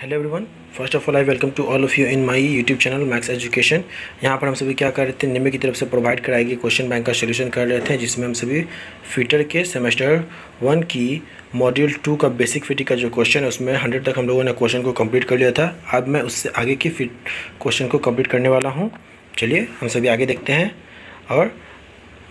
Hello everyone, first of all I welcome to all of you in my YouTube channel Max Education. यहाँ पर हम सभी क्या कर रहे थे, निम्न की तरफ से प्रोवाइड कराई गई क्वेश्चन बैंक का सोल्यूशन कर रहे थे, जिसमें हम सभी फिटर के सेमेस्टर 1 की मॉड्यूल 2 का बेसिक फिटिंग का जो क्वेश्चन है उसमें 100 तक हम लोगों ने क्वेश्चन को कंप्लीट कर लिया था। अब मैं उससे आगे की क्वेश्चन को कंप्लीट करने वाला हूँ। चलिए हम सभी आगे देखते हैं, और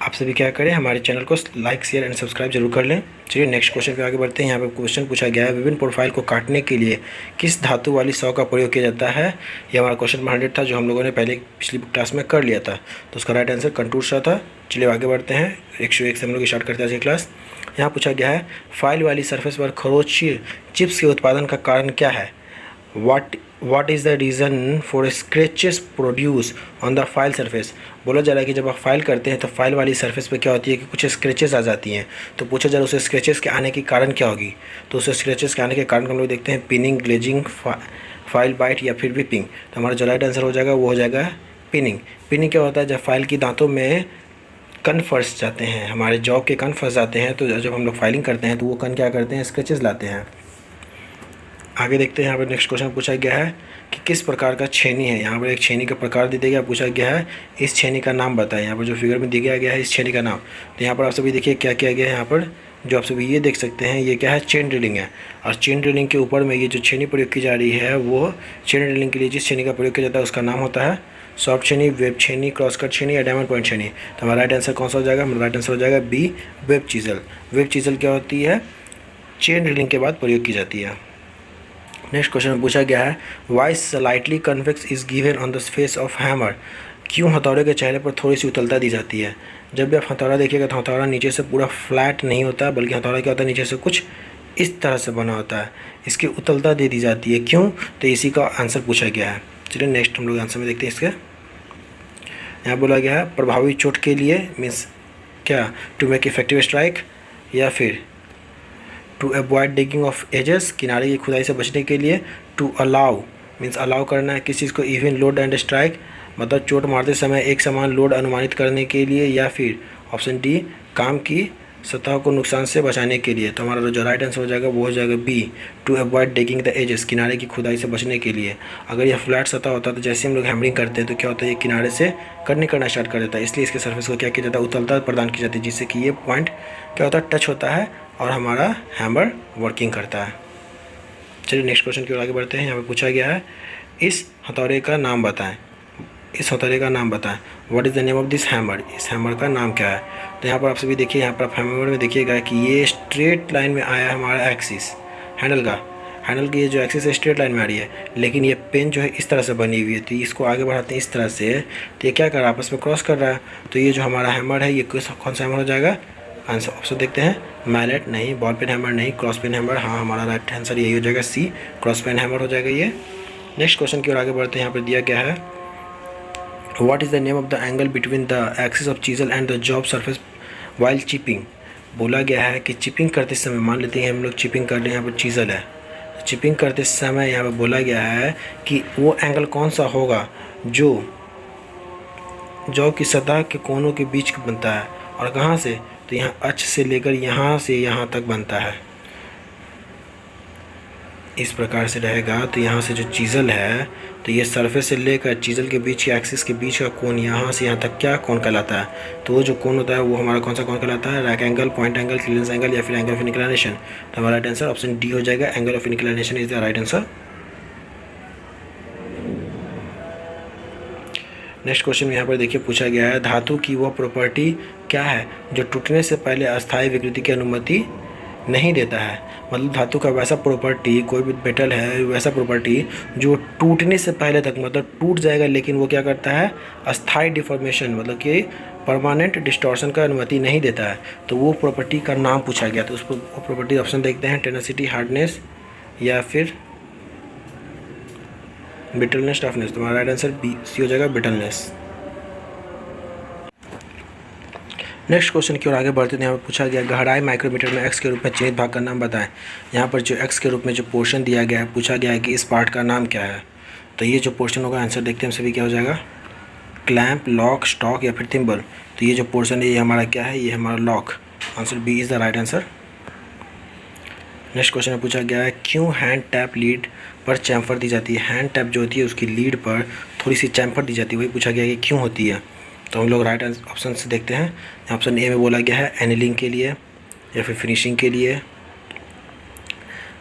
आप सभी क्या करें, हमारे चैनल को लाइक शेयर एंड सब्सक्राइब जरूर कर लें। चलिए नेक्स्ट क्वेश्चन पे आगे बढ़ते हैं। यहाँ पे क्वेश्चन पूछा गया है, विभिन्न प्रोफाइल को काटने के लिए किस धातु वाली सौ का प्रयोग किया जाता है। ये हमारा क्वेश्चन 100 था, जो हम लोगों ने पहले पिछली क्लास में कर लिया था, तो उसका राइट आंसर कंटूर सा था। चलिए आगे बढ़ते हैं, 101 से हम लोग स्टार्ट करते हैं आज की क्लास। यहाँ पूछा गया है, फाइल वाली सरफेस पर खरोच चिप्स के उत्पादन का कारण क्या है। What is the reason for scratches produced on the file surface। बोला जा रहा है कि जब आप फाइल करते हैं तो फाइल वाली सरफेस पे क्या होती है कि कुछ स्क्रैचेस आ जाती हैं। तो पूछा जा रहा है उस स्क्रैचेस के आने के कारण क्या होगी। तो उस स्क्रैचेस के आने के कारण हम लोग देखते हैं पिनिंग, ग्लेजिंग, फाइल बाइट या फिर विपिंग। तो हमारा जो राइट आंसर हो जाएगा वो हो जाएगा पिनिंग। पिनिंग क्या होता है, जब फाइल की दांतों में कण फंस जाते हैं, हमारे जॉब के कण फंस जाते हैं, तो जब हम लोग फाइलिंग करते हैं तो वो कण क्या करते हैं, स्क्रैचेस लाते हैं। आगे देखते हैं, यहाँ पर नेक्स्ट क्वेश्चन पूछा गया है कि किस प्रकार का छेनी है। यहाँ पर एक छेनी का प्रकार दे दिया गया, पूछा गया है इस छेनी का नाम बताएं। यहाँ पर जो फिगर में दिया गया है इस छेनी का नाम, तो यहाँ पर आप सभी देखिए क्या किया गया है। यहाँ पर जो आप सभी ये देख सकते हैं, ये क्या है, चेन ड्रिलिंग है। और चेन ड्रिलिंग के ऊपर में ये जो छेनी प्रयोग की जा रही है, वो चेन ड्रिलिंग के लिए जिस छेनी का प्रयोग किया जाता है उसका नाम होता है सॉफ्ट छेनी, वेब छेनी, क्रॉस कट छेनी या डायमंड पॉइंट छेनी। तो हमारा राइट आंसर कौन सा हो जाएगा, हमारा राइट आंसर हो जाएगा B, web chisel. Web chisel क्या होती है, चेन ड्रिलिंग के बाद प्रयोग की जाती है। नेक्स्ट क्वेश्चन में पूछा गया है, why slightly convex is given on the face of hammer. क्यों हथौड़े के चेहरे पर थोड़ी सी उतलता दी जाती है। जब भी आप हथौड़ा देखिएगा तो हथौड़ा नीचे से पूरा फ्लैट नहीं होता, बल्कि हथौड़ा क्या होता है, नीचे से कुछ इस तरह से बना होता है, इसकी उतलता दे दी जाती है। क्यों, तो इसी का आंसर पूछा गया है। चलिए नेक्स्ट हम लोग आंसर में देखते हैं इसके। यहाँ बोला गया है प्रभावी चोट के लिए मीन्स क्या, टू मेक इफेक्टिव स्ट्राइक, या फिर to avoid digging of edges, किनारे की खुदाई से बचने के लिए। टू अलाउ मीन्स अलाउ करना है किसी चीज़ को, इवन लोड एंड स्ट्राइक मतलब चोट मारते समय एक समान लोड अनुमानित करने के लिए, या फिर ऑप्शन डी काम की सतह को नुकसान से बचाने के लिए। तो हमारा जो राइट आंसर हो जाएगा वो हो जाएगा B, to avoid digging the edges, किनारे की खुदाई से बचने के लिए। अगर यह फ्लैट सतह होता तो जैसे हम लोग हैमरिंग करते हैं तो क्या होता है, ये किनारे से कट नहीं करना स्टार्ट कर देता है, इसलिए इसके सर्फेस को क्या किया जाता है, उतलता प्रदान की जाती है, जिससे कि ये पॉइंट क्या होता है, टच होता है और हमारा हैमर वर्किंग करता है। चलिए नेक्स्ट क्वेश्चन की ओर आगे बढ़ते हैं। यहाँ पे पूछा गया है, इस हथौड़े का नाम बताएं। इस हथौड़े का नाम बताएं, what is the name of this hammer. इस हैमर का नाम क्या है। तो यहाँ पर आप सभी देखिए, यहाँ पर आप हैमर में देखिएगा कि ये स्ट्रेट लाइन में आया है हमारा एक्सिस हैंडल का। हैंडल की ये जो एक्सिस है स्ट्रेट लाइन में आ रही है, लेकिन ये पेन जो है इस तरह से बनी हुई है, तो इसको आगे बढ़ाते हैं इस तरह से, तो ये क्या कर रहा है, आपस में क्रॉस कर रहा है। तो ये जो हमारा हैमर है, ये कौन सा हैमर हो जाएगा। आंसर ऑप्शन देखते हैं, मैलेट नहीं, बॉल पेन हैमर नहीं, क्रॉस पेन हैमर। हाँ, हमारा राइट आंसर यही हो जाएगा सी, क्रॉस पेन हैमर हो जाएगा ये। नेक्स्ट क्वेश्चन की ओर आगे बढ़ते हैं। यहाँ पर दिया गया है, what is the name of the angle between the axis of chisel and the job surface while chipping. बोला गया है कि चिपिंग करते समय, मान लेते हैं हम लोग चिपिंग कर रहे हैं, यहाँ पर चीजल है, चिपिंग करते समय यहाँ पर बोला गया है कि वो एंगल कौन सा होगा जो जॉब की सतह के कोनों के बीच बनता है, और कहाँ से, तो यहाँ अक्ष से लेकर यहाँ से यहाँ तक बनता है, इस प्रकार से रहेगा। तो यहाँ से जो चीज़ल है, तो ये सरफेस से लेकर चीज़ल के बीच के एक्सिस के बीच का कोण यहाँ से यहाँ तक क्या कोण कहलाता है। तो वो जो कोण होता है वो हमारा कौन सा कोण कहलाता है, rack angle, point angle, clearance angle या फिर एंगल ऑफ इंक्लिनेशन। तो हमारा राइट आंसर ऑप्शन डी हो जाएगा, angle of inclination is the right answer. Next question में यहाँ पर देखिए पूछा गया है, धातु की वह प्रॉपर्टी क्या है जो टूटने से पहले अस्थायी विकृति की अनुमति नहीं देता है। मतलब धातु का वैसा प्रॉपर्टी, कोई भी मेटल है वैसा प्रॉपर्टी जो टूटने से पहले तक मतलब टूट जाएगा, लेकिन वो क्या करता है, अस्थायी डिफॉर्मेशन मतलब कि परमानेंट डिस्टॉर्शन का अनुमति नहीं देता है। तो वो प्रॉपर्टी का नाम पूछा गया, तो उस प्रॉपर्टी ऑप्शन देखते हैं, टेनेसिटी, हार्डनेस या फिर ब्रिटलनेस, टफनेस। तुम्हारा राइट आंसर बी, सी हो जाएगा, ब्रिटलनेस। नेक्स्ट क्वेश्चन की ओर आगे बढ़ते हैं। यहाँ पर पूछा गया, गहराई माइक्रोमीटर में एक्स के रूप में चिन्हित भाग का नाम बताएं। यहाँ पर जो एक्स के रूप में जो पोर्शन दिया गया है, पूछा गया है कि इस पार्ट का नाम क्या है। तो ये जो पोर्शन होगा, आंसर देखते हैं हम सभी क्या हो जाएगा, क्लैंप, लॉक, स्टॉक या फिर थिम्बल। तो ये जो पोर्शन है ये हमारा क्या है, ये हमारा lock. Answer B is the right answer. Next question में पूछा गया है क्यों हैंड टैप लीड पर चैम्फर दी जाती है। हैंड टैप जो होती है उसकी लीड पर थोड़ी सी चैम्फर दी जाती है, वही पूछा गया है कि क्यों होती है। तो हम लोग राइट ऑप्शन से देखते हैं। ऑप्शन ए में बोला गया है एनिलिंग के लिए, या फिर फिनिशिंग के लिए,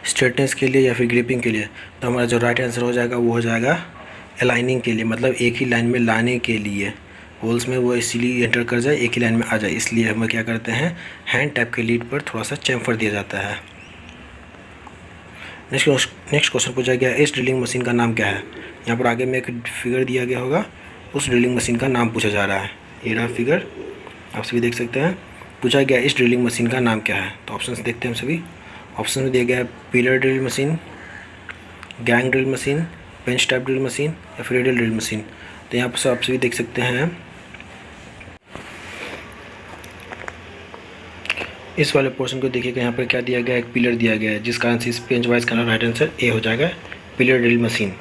स्ट्रेटनेस के लिए, या फिर ग्रिपिंग के लिए। तो हमारा जो राइट आंसर हो जाएगा वो हो जाएगा अलाइनिंग के लिए, मतलब एक ही लाइन में लाने के लिए, होल्स में वो इसीलिए एंटर कर जाए, एक ही लाइन में आ जाए, इसलिए हम क्या करते हैं हैंड टैप के लीड पर थोड़ा सा चैम्फर दिया जाता है। नेक्स्ट क्वेश्चन पूछा गया इस ड्रिलिंग मशीन का नाम क्या है। यहाँ पर आगे में एक फिगर दिया गया होगा, उस ड्रिलिंग मशीन का नाम पूछा जा रहा है। ये रहा फिगर, आप सभी देख सकते हैं। पूछा गया इस ड्रिलिंग मशीन का नाम क्या है। तो ऑप्शन देखते हैं हम सभी। ऑप्शन में दिया गया है pillar drill machine, gang drill machine, bench tap drill machine, या फिर रेडियल ड्रिल मशीन। तो यहाँ पर आप सभी देख सकते हैं इस वाले पोर्शन को देखिएगा, यहाँ पर क्या दिया गया है, एक पिलर दिया गया है, जिस कारण से इस पेंच वाइज का राइट आंसर ए हो जाएगा, pillar drill machine.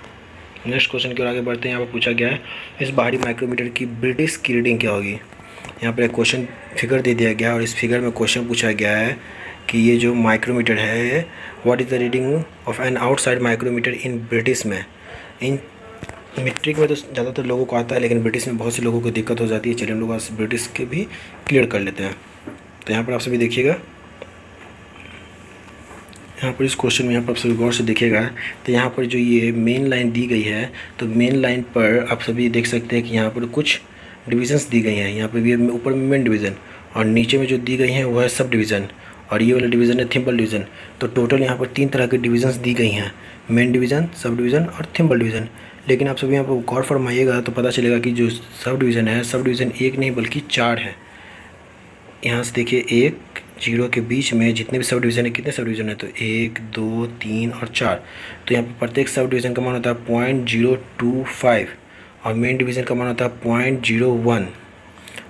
Next question की ओर आगे बढ़ते हैं। यहाँ पर पूछा गया है इस बाहरी माइक्रोमीटर की ब्रिटिश की रीडिंग क्या होगी। यहाँ पर एक क्वेश्चन फिगर दे दिया गया है और इस फिगर में क्वेश्चन पूछा गया है कि ये जो माइक्रोमीटर है what is the reading of an outside micrometer in British में। इन मीट्रिक में तो ज़्यादातर लोगों को आता है, लेकिन ब्रिटिश में बहुत से लोगों को दिक्कत हो जाती है। चलिए हम लोग आज ब्रिटिश के भी क्लियर कर लेते हैं। तो यहाँ पर आप सभी देखिएगा, यहाँ पर इस क्वेश्चन में यहाँ पर आप सभी गौर से देखिएगा। तो यहाँ पर जो ये मेन लाइन दी गई है, तो मेन लाइन पर आप सभी देख सकते हैं कि यहाँ पर कुछ डिविजन्स दी गई हैं। यहाँ पर भी ऊपर में मेन डिवीज़न और नीचे में जो दी गई हैं वह है सब डिवीज़न, और ये वाला डिवीज़न है थिम्बल डिवीज़न। तो टोटल यहाँ पर 3 तरह के डिविजन्स दी गई हैं, मेन डिवीज़न, सब डिवीज़न और थिम्बल डिवीज़न। लेकिन आप सभी यहाँ पर गौर फरमाइएगा तो पता चलेगा कि जो सब डिवीज़न है, सब डिवीज़न एक नहीं बल्कि 4 है। यहाँ से देखिए 1 0 के बीच में जितने भी सब डिवीज़न है, कितने सब डिवीज़न है, तो 1 2 3 और 4। तो यहाँ पर प्रत्येक सब डिवीज़न का मान होता है 0.025 और मेन डिवीज़न का मान होता है 0.01।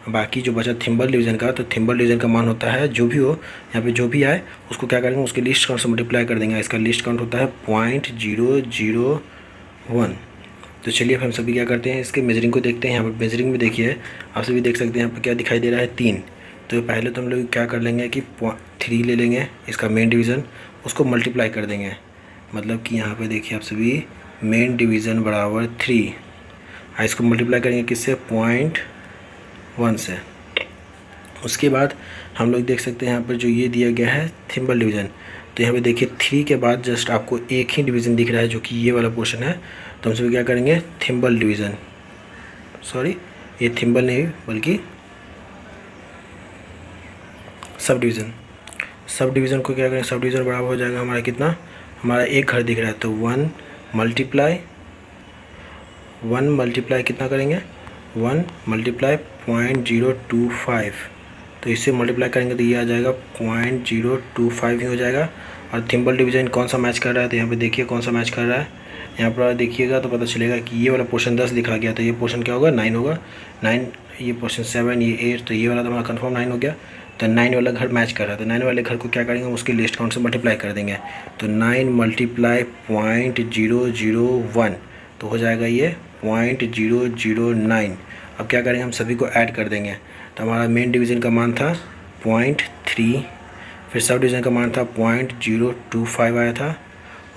बाकी जो बचा थिम्बल डिवीज़न का, तो थिम्बल डिवीज़न का मान होता है जो भी हो, यहाँ पे जो भी आए उसको क्या करेंगे, उसके लिस्ट काउंट से मल्टीप्लाई कर देंगे। इसका लिस्ट काउंट होता है 0.001। तो चलिए अब हम सभी क्या करते हैं, इसके मेजरिंग को देखते हैं। यहाँ पर मेजरिंग में देखिए, आप सभी देख सकते हैं यहाँ पर क्या दिखाई दे रहा है 3। तो पहले तो हम लोग क्या कर लेंगे कि 3 ले लेंगे, इसका मेन डिवीज़न, उसको मल्टीप्लाई कर देंगे। मतलब कि यहाँ पे देखिए आप सभी मेन डिवीज़न बराबर 3, इसको मल्टीप्लाई करेंगे किससे, 0.1 से। उसके बाद हम लोग देख सकते हैं यहाँ पर जो ये दिया गया है थिम्बल डिवीज़न। तो यहाँ पे देखिए 3 के बाद जस्ट आपको एक ही डिवीज़न दिख रहा है जो कि ये वाला पोर्शन है। तो हम सभी क्या करेंगे, थिम्बल डिवीज़न, सॉरी ये थिम्बल नहीं बल्कि सब डिवीज़न। सब डिवीज़न को क्या करें, सब डिवीज़न बराबर हो जाएगा हमारा कितना, हमारा एक घर दिख रहा है तो 1 मल्टीप्लाई कितना करेंगे, 1 मल्टीप्लाई 0.025। तो इससे मल्टीप्लाई करेंगे तो ये आ जाएगा 0.025 ही हो जाएगा। और थिम्बल डिवीज़न कौन सा मैच कर रहा है, तो यहाँ पे देखिए कौन सा मैच कर रहा है। यहाँ पर देखिएगा तो पता चलेगा कि ये वाला पोर्शन 10 दिखा गया, तो ये पोर्शन क्या होगा, 9 होगा। 9, ये पोर्शन 7, ये 8, तो ये वाला तो हमारा कन्फर्म 9 हो गया। तो 9 वाला घर मैच कर रहा है, तो 9 वाले घर को क्या करेंगे, उसके लिस्ट काउंट से मल्टीप्लाई कर देंगे। तो 9 मल्टीप्लाई 0.001, तो हो जाएगा ये 0.009। अब क्या करेंगे, हम सभी को ऐड कर देंगे। तो हमारा मेन डिवीज़न का मान था 0.3, फिर सब डिवीज़न का मान था 0.025 आया था।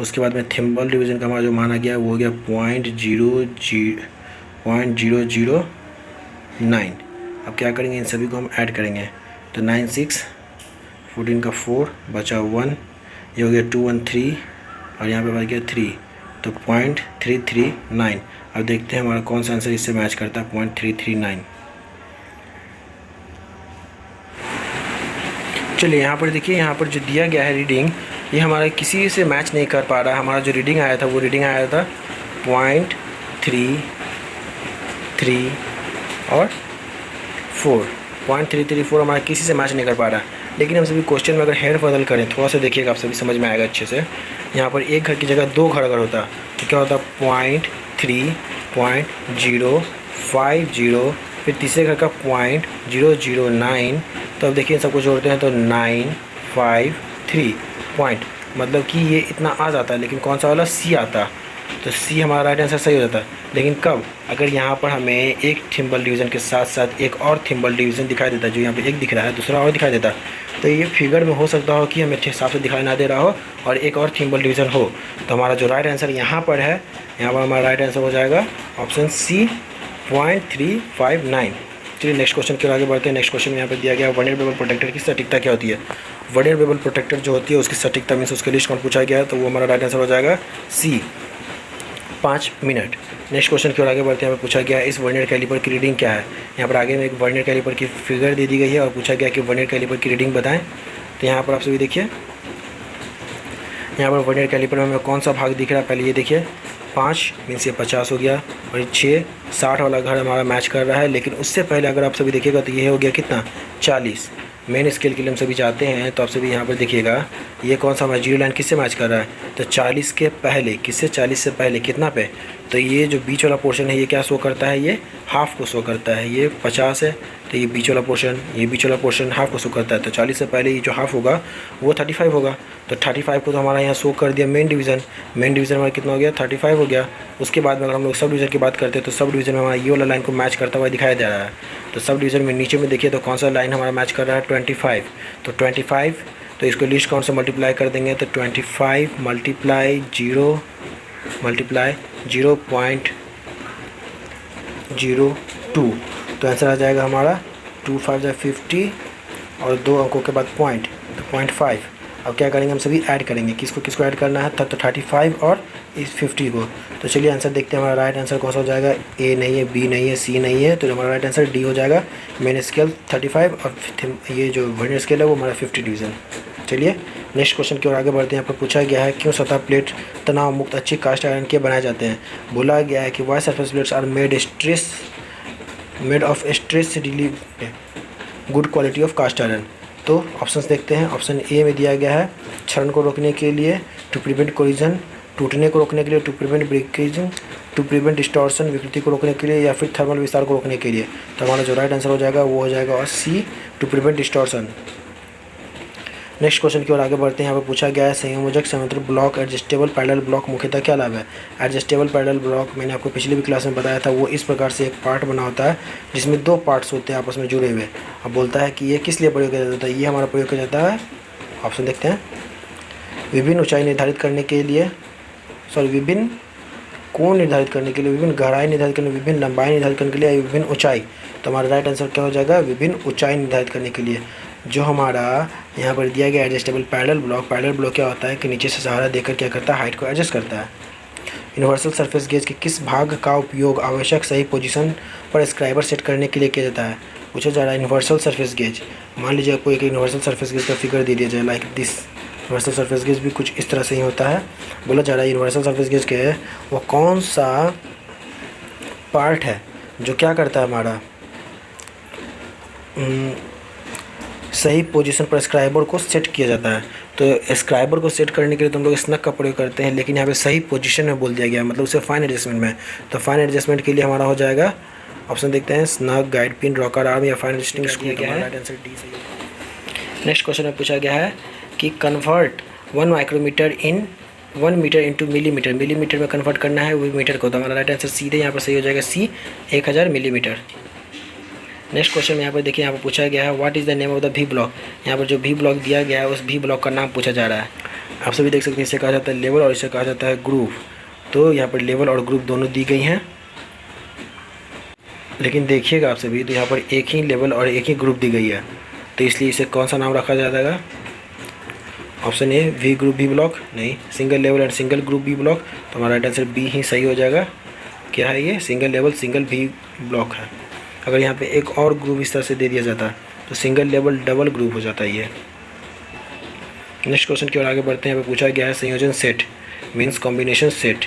उसके बाद में थिम्बल डिवीज़न का हमारा जो माना गया वो हो गया 0.009। अब क्या करेंगे, इन सभी को हम ऐड करेंगे। तो 9 6 14 का 4 बचा 1, ये हो गया 2 1 3 और यहाँ पे बच गया 3, तो 0.339। अब देखते हैं हमारा कौन सा आंसर इससे मैच करता है, 0.339। चलिए यहाँ पर देखिए, यहाँ पर जो दिया गया है रीडिंग, ये हमारा किसी से मैच नहीं कर पा रहा है। हमारा जो रीडिंग आया था वो रीडिंग आया था 0.33 और 4, 0.334 हमारा किसी से मैच नहीं कर पा रहा है। लेकिन हम सभी क्वेश्चन में अगर हेड बदल करें, थोड़ा सा देखिएगा, आप सभी समझ में आएगा अच्छे से। यहाँ पर एक घर की जगह 2 घर अगर होता तो क्या होता, 0.3.050, फिर तीसरे घर का 0.009। तो अब देखिए सबको जोड़ते हैं तो 953 पॉइंट, मतलब कि ये इतना आ जाता है, लेकिन कौन सा वाला, सी आता। तो सी हमारा राइट आंसर सही हो जाता है। लेकिन कब, अगर यहाँ पर हमें एक थिम्बल डिवीज़न के साथ साथ एक और थिम्बल डिवीज़न दिखाई देता है, जो यहाँ पे एक दिख रहा है, दूसरा और दिखाई देता, तो ये फिगर में हो सकता हो कि हमें अच्छे हिसाब से दिखाई ना दे रहा हो और एक और थिम्बल डिवीज़न हो। तो हमारा जो राइट आंसर यहाँ पर है, यहाँ पर हमारा राइट आंसर हो जाएगा ऑप्शन सी 0.359। चलिए नेक्स्ट क्वेश्चन की ओर आगे बढ़ते हैं। नेक्स्ट क्वेश्चन में यहाँ पर दिया गया वन ईयर बेबल प्रोटेक्टर की सटीकता क्या होती है। वन ईयर बेबल प्रोटेक्टर जो होती है उसकी सटीकता मीन्स उसके लिस्ट काउंट पूछा गया है, तो वो हमारा राइट आंसर हो जाएगा सी 5 मिनट। नेक्स्ट क्वेश्चन की ओर आगे बढ़ते हैं। यहाँ पर पूछा गया है इस वर्नियर कैलिपर की रीडिंग क्या है। यहाँ पर आगे में एक वर्नियर कैलिपर की फिगर दे दी गई है और पूछा गया कि वर्नियर कैलिपर की रीडिंग बताएं। तो यहाँ पर आप सभी देखिए, यहाँ पर वर्नियर कैलिपर में हमें कौन सा भाग दिख रहा है, पहले ये देखिए 5 मीन्स ये 50 हो गया और ये 6 60 वाला घर हमारा मैच कर रहा है। लेकिन उससे पहले अगर आप सभी देखिएगा तो ये हो गया कितना 40। मेन स्केल के लिए हम सभी चाहते हैं, तो आप सभी यहाँ पर देखिएगा ये कौन सा हमारा जीरो लाइन किससे मैच कर रहा है, तो 40 के पहले, किससे 40 से पहले कितना पे, तो ये जो बीच वाला पोर्शन है ये क्या शो करता है, ये हाफ को शो करता है। ये 50 है तो ये बीच वाला पोर्शन, ये बीच वाला पोर्शन हाफ को शो करता है। तो 40 से पहले ये जो हाफ होगा वो 35 होगा। तो 35 को तो हमारा यहाँ शो कर दिया मेन डिवीज़न। मेन डिवीज़न हमारा कितना हो गया 35 हो गया। उसके बाद में अगर हम लोग सब डिवीज़न की बात करते हैं तो सब डिवीज़न में हमारा ये वाला लाइन को मैच करता हुआ दिखाया जा रहा है। तो सब डिवीज़न में नीचे में देखिए तो कौन सा लाइन हमारा मैच कर रहा है 25। तो 25 तो इसको लीस्ट काउंट से मल्टीप्लाई कर देंगे तो 25 मल्टीप्लाई 0 मल्टीप्लाई 0.02, तो आंसर आ जाएगा हमारा 25 50 और 2 अंकों के बाद पॉइंट, तो 0.5। अब क्या करेंगे हम सभी ऐड करेंगे, किसको किसको ऐड करना है, तो 35 और इस 50 को। तो चलिए आंसर देखते हैं हमारा राइट आंसर कौन सा हो जाएगा। ए नहीं है, बी नहीं है, सी नहीं है, तो हमारा राइट आंसर डी हो जाएगा। मेन स्केल 35 और ये जो वर्नियर स्केल है वो हमारा 50 डिवीज़न। चलिए नेक्स्ट क्वेश्चन की ओर आगे बढ़ते हैं। यहाँ पर पूछा गया है क्यों सतह प्लेट तनाव मुक्त अच्छी कास्ट आयरन के बनाए जाते हैं। बोला गया है कि why surface plates are made of stress relieve good quality of cast iron. तो ऑप्शंस देखते हैं। ऑप्शन ए में दिया गया है क्षरण को रोकने के लिए, टू प्रिवेंट कोलिजन, टूटने को रोकने के लिए, to prevent breakaging, to prevent distortion विकृति को रोकने के लिए, या फिर थर्मल विस्तार को रोकने के लिए। तो हमारा जो राइट आंसर हो जाएगा वो हो जाएगा और C to prevent distortion. Next question की ओर आगे बढ़ते हैं। यहाँ पर पूछा गया है संयोजक समांतर ब्लॉक एडजस्टेबल पैरेलल ब्लॉक मुख्यतः क्या लाभ है। एडजस्टेबल पैरेलल ब्लॉक मैंने आपको पिछली भी क्लास में बताया था, वो इस प्रकार से एक पार्ट बना होता है जिसमें 2 पार्ट्स होते हैं आपस में जुड़े हुए। अब बोलता है कि ये किस लिए प्रयोग किया जाता है, ये हमारा प्रयोग किया जाता है, ऑप्शन देखते हैं, विभिन्न ऊंचाई निर्धारित करने के लिए, विभिन्न कोण निर्धारित करने के लिए, विभिन्न गहराई निर्धारित करने, विभिन्न लंबाई निर्धारित करने के लिए, विभिन्न ऊंचाई। तो हमारा राइट आंसर क्या हो जाएगा, विभिन्न ऊंचाई निर्धारित करने के लिए। जो हमारा यहाँ पर दिया गया एडजस्टेबल पैरेलल ब्लॉक क्या होता है कि नीचे से सहारा देकर क्या करता है, हाइट को एडजस्ट करता है। यूनिवर्सल सरफेस गेज के किस भाग का उपयोग आवश्यक सही पोजीशन पर स्क्राइबर सेट करने के लिए किया जाता है। पूछा जा रहा है यूनिवर्सल सरफेस गेज। मान लीजिए आपको एक यूनिवर्सल सरफेस गेज का फिगर दे दिया जाए like this. Universal surface gauge भी कुछ इस तरह से ही होता है। बोला जा रहा है यूनिवर्सल सरफेस गेज के वो कौन सा पार्ट है जो क्या करता है, हमारा सही पोजीशन पर स्क्राइबर को सेट किया जाता है। तो स्क्राइबर को सेट करने के लिए तो हम लोग स्नग का प्रयोग करते हैं, लेकिन यहाँ पे सही पोजीशन में बोल दिया गया, मतलब उसे फाइन एडजस्टमेंट में। तो फाइन एडजस्टमेंट के लिए हमारा हो जाएगा, ऑप्शन देखते हैं, snug, guide pin, rocker arm या फाइन एडजस्टिंग स्क्रू। क्या है, राइट आंसर डी सही है। नेक्स्ट क्वेश्चन में पूछा गया है कि कन्वर्ट 1 माइक्रोमीटर इन 1 मीटर इंटू मिलीमीटर। मिलीमीटर में कन्वर्ट करना है वो मीटर को, तो हमारा राइट आंसर सीधे यहाँ पर सही हो जाएगा सी 1000 मिलीमीटर। नेक्स्ट क्वेश्चन में यहाँ पर देखिए, यहाँ पर पूछा गया है what is the name of the भी ब्लॉक। यहाँ पर जो भी ब्लॉक दिया गया है उस भी ब्लॉक का नाम पूछा जा रहा है। आप सभी देख सकते हैं, इसे कहा जाता है लेवल और इसे कहा जाता है ग्रुप। तो यहाँ पर लेवल और ग्रुप दोनों दी गई हैं, लेकिन देखिएगा आप सभी तो यहाँ पर एक ही लेवल और एक ही ग्रुप दी गई है, तो इसलिए इसे कौन सा नाम रखा जाएगा। Option A V group B block, नहीं, single level and single group B block. तो हमारा राइट आंसर बी ही सही हो जाएगा। क्या है ये, सिंगल लेवल सिंगल भी ब्लॉक है। अगर यहाँ पे एक और ग्रुप इस तरह से दे दिया जाता तो सिंगल लेवल डबल ग्रुप हो जाता है ये। नेक्स्ट क्वेश्चन की ओर आगे बढ़ते हैं। यहाँ पे पूछा गया है संयोजन सेट मीन्स कॉम्बिनेशन सेट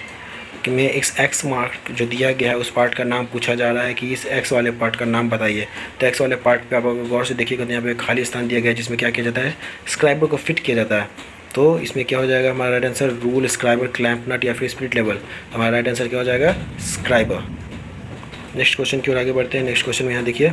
में एक्स मार्क जो दिया गया है उस पार्ट का नाम पूछा जा रहा है कि इस एक्स वाले पार्ट का नाम बताइए। तो एक्स वाले पार्ट पे आप अगर गौर से देखिएगा तो यहाँ पे खाली स्थान दिया गया है जिसमें क्या किया जाता है, स्क्राइबर को फिट किया जाता है। तो इसमें क्या हो जाएगा हमारा right answer, rule, scriber, clamp nut या फिर स्पिरिट लेवल। तो हमारा राइट आंसर क्या हो जाएगा, स्क्राइबर। नेक्स्ट क्वेश्चन की ओर आगे बढ़ते हैं। नेक्स्ट क्वेश्चन में यहाँ देखिए,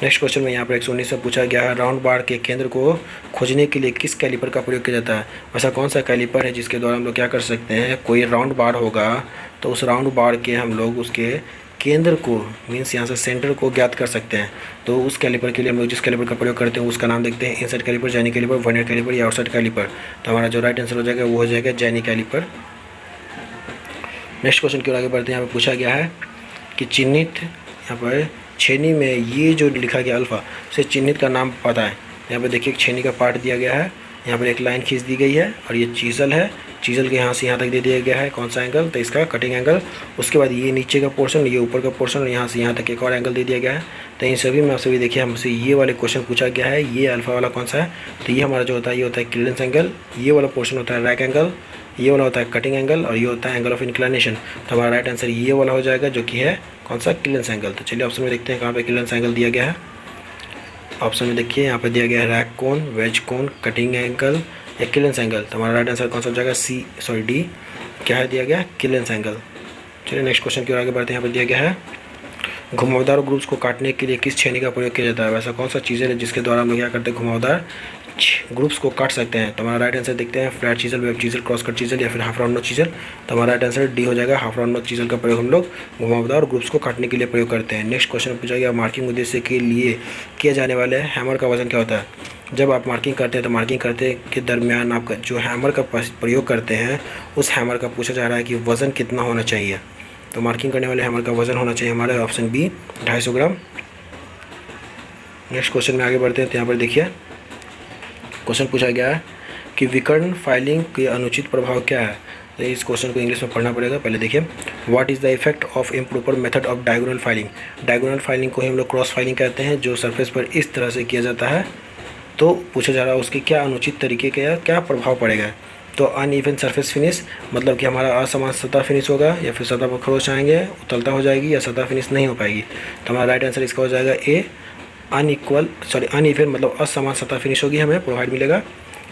नेक्स्ट क्वेश्चन में यहाँ पर 119 से पूछा गया है राउंड बार के केंद्र को खोजने के लिए किस कैलिपर का प्रयोग किया जाता है। ऐसा कौन सा कैलिपर है जिसके द्वारा हम लोग क्या कर सकते हैं, कोई राउंड बार होगा तो उस राउंड बार के हम लोग उसके केंद्र को मीन्स यहाँ से सेंटर को ज्ञात कर सकते हैं। तो उस कैलिपर के लिए हम लोग जिस कैलिपर का प्रयोग करते हैं उसका नाम देखते हैं, inside caliper, jenny caliper, vernier caliper या आउटसाइड कैलिपर। तो हमारा जो राइट आंसर हो जाएगा वो हो जाएगा जैनी कैलिपर। नेक्स्ट क्वेश्चन की ओर आगे बढ़ते हैं। यहाँ पर पूछा गया है कि चिन्हित यहाँ पर छेनी में ये जो लिखा गया अल्फ़ा से चिन्हित का नाम पता है। यहाँ पर देखिए छेनी का पार्ट दिया गया है, यहाँ पर एक लाइन खींच दी गई है और ये चीज़ल है, चीज़ल के यहाँ से यहाँ तक दे दिया गया है कौन सा एंगल, तो इसका कटिंग एंगल। उसके बाद ये नीचे का पोर्शन, ये ऊपर का पोर्शन और यहाँ से यहाँ तक एक और एंगल दे दिया गया है। तो इन सभी में आप सभी देखिए हमसे ये वाले क्वेश्चन पूछा गया है, ये अल्फ़ा वाला कौन सा है, तो ये हमारा जो होता है ये होता है क्लीयरेंस एंगल, ये वाला पोर्शन होता है रैक एंगल, ये वाला होता है कटिंग एंगल और ये होता है एंगल ऑफ इंक्लिनेशन। तो हमारा राइट आंसर ये वाला हो जाएगा जो कि है कौन सा, क्लीयरेंस एंगल। तो चलिए ऑप्शन में देखते हैं कहाँ पे क्लीयरेंस एंगल दिया गया है। ऑप्शन में देखिए यहाँ पे दिया गया है रैक कोन, वेज कोन, कटिंग एंगल या क्लीयरेंस एंगल। तो हमारा राइट आंसर कौन सा हो जाएगा, डी क्या है दिया गया है, क्लीयरेंस एंगल। चलिए नेक्स्ट क्वेश्चन की ओर आगे बढ़ते हैं। यहाँ पर दिया गया है घुमावदार ग्रुप्स को काटने के लिए किस छेनी का प्रयोग किया जाता है। वैसा कौन सा चीज़ें है जिसके द्वारा हम लोग क्या करते हैं, घुमावदार ग्रुप्स को काट सकते हैं। तो हमारा राइट आंसर देखते हैं flat chisel, web chisel, cross cut chisel या फिर हाफ राउंड नोक चीज़ल। तो हमारा राइट आंसर डी हो जाएगा, हाफ राउंड नोक चीज़ल का प्रयोग हम लोग घुमावदार ग्रुप्स को काटने के लिए प्रयोग करते हैं। नेक्स्ट क्वेश्चन पूछा गया मार्किंग उद्देश्य के लिए किए जाने वाले हैमर का वजन क्या होता है। जब आप मार्किंग करते हैं तो मार्किंग करते के दरमियान आप जो हैमर का प्रयोग करते हैं उस हैमर का पूछा जा रहा है कि वज़न कितना होना चाहिए। तो मार्किंग करने वाले हैमर का वज़न होना चाहिए हमारा ऑप्शन बी 250 ग्राम। नेक्स्ट क्वेश्चन में आगे बढ़ते हैं। तो यहाँ पर देखिए क्वेश्चन पूछा गया है कि विकर्ण फाइलिंग के अनुचित प्रभाव क्या है। तो इस क्वेश्चन को इंग्लिश में पढ़ना पड़ेगा। पहले देखिए what is the effect of improper method of diagonal filing. Diagonal filing को हम लोग क्रॉस फाइलिंग कहते हैं, जो सरफेस पर इस तरह से किया जाता है। तो पूछा जा रहा है उसके क्या अनुचित तरीके का क्या प्रभाव पड़ेगा। तो अनइवन सरफेस फिनिश मतलब कि हमारा असमान सतह फिनिश होगा या फिर सतह पर खरोच आएंगे, उतलता हो जाएगी या सतह फिनिश नहीं हो पाएगी। तो हमारा राइट आंसर इसका हो जाएगा ए अनइवन मतलब असमान सतह फिनिश होगी, हमें प्रोवाइड मिलेगा।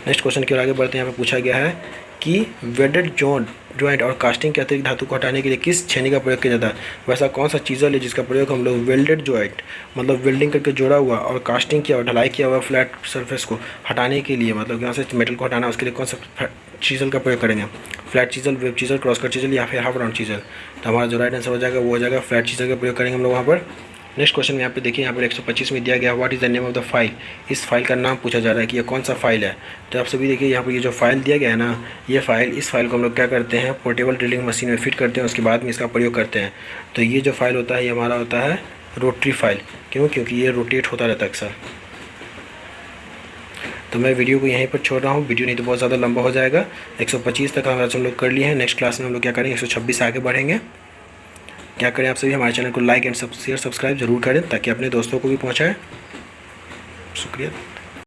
नेक्स्ट क्वेश्चन की ओर आगे बढ़ते हैं। यहाँ पे पूछा गया है कि वेल्डेड जॉइंट और कास्टिंग के अतिरिक्त धातु को हटाने के लिए किस छेनी का प्रयोग किया जाता है। वैसा कौन सा चीज़ल है जिसका प्रयोग हम लोग वेल्डेड जॉइंट मतलब वेल्डिंग करके जोड़ा हुआ और कास्टिंग किया और ढलाई किया हुआ फ्लैट सरफेस को हटाने के लिए, मतलब यहाँ से मेटल को हटाना, उसके लिए कौन सा चीज़ल का प्रयोग करेंगे, flat chisel, web chisel, cross cut chisel या फिर हाफ राउंड चीज़ल। तो हमारा जो राइट आंसर हो जाएगा वो हो जाएगा फ्लैट चीज़ल का प्रयोग करेंगे हम लोग वहाँ पर। नेक्स्ट क्वेश्चन में यहाँ पे देखिए, यहाँ पर 125 में दिया गया what is the name of the file. इस फाइल का नाम पूछा जा रहा है कि ये कौन सा फाइल है। तो आप सभी देखिए यहाँ पर ये जो फाइल दिया गया है ना, ये फाइल, इस फाइल को हम लोग क्या करते हैं, पोर्टेबल ड्रिलिंग मशीन में फिट करते हैं, उसके बाद में इसका प्रयोग करते हैं। तो ये जो फाइल होता है ये हमारा होता है रोटरी फाइल। क्योंकि ये रोटेट होता रहता है अक्सर। तो मैं वीडियो को यहीं पर छोड़ रहा हूँ, वीडियो नहीं तो बहुत ज़्यादा लंबा हो जाएगा। 125 तक हम लोग कर लिए हैं। नेक्स्ट क्लास में हम लोग क्या करेंगे, 126 से आगे बढ़ेंगे। क्या करें आप सभी, हमारे चैनल को लाइक एंड शेयर सब्सक्राइब जरूर करें ताकि अपने दोस्तों को भी पहुँचाएँ। शुक्रिया।